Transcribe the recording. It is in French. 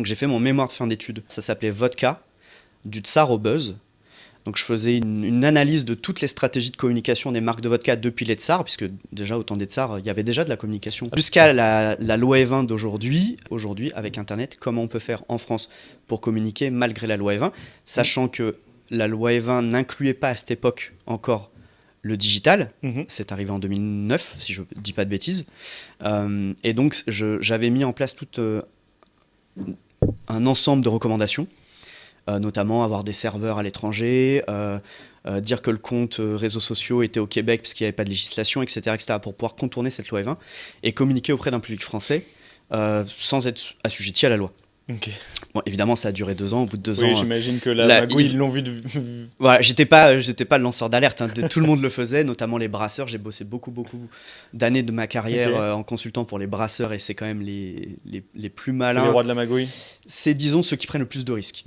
Donc j'ai fait mon mémoire de fin d'études. Ça s'appelait Vodka, du tsar au buzz. Donc je faisais une analyse de toutes les stratégies de communication des marques de vodka depuis les tsars, puisque déjà au temps des tsars, il y avait déjà de la communication. Jusqu'à la loi E20 d'aujourd'hui, aujourd'hui avec Internet, comment on peut faire en France pour communiquer malgré la loi E20, sachant que la loi E20 n'incluait pas à cette époque encore le digital. C'est arrivé en 2009, si je ne dis pas de bêtises. Et donc j'avais mis en place tout un ensemble de recommandations. Notamment avoir des serveurs à l'étranger, dire que le compte réseaux sociaux était au Québec parce qu'il n'y avait pas de législation, etc., pour pouvoir contourner cette loi E20 et communiquer auprès d'un public français sans être assujetti à la loi. Ok. Bon, évidemment, ça a duré 2 ans. Au bout de 2 Oui, ans, j'imagine que la magouille, ils l'ont vu de... voilà, j'étais pas le lanceur d'alerte. Hein. Tout le monde le faisait, notamment les brasseurs. J'ai bossé beaucoup d'années de ma carrière en consultant pour les brasseurs et c'est quand même les plus C'est les malins. rois de la magouille. C'est, disons, ceux qui prennent le plus de risques.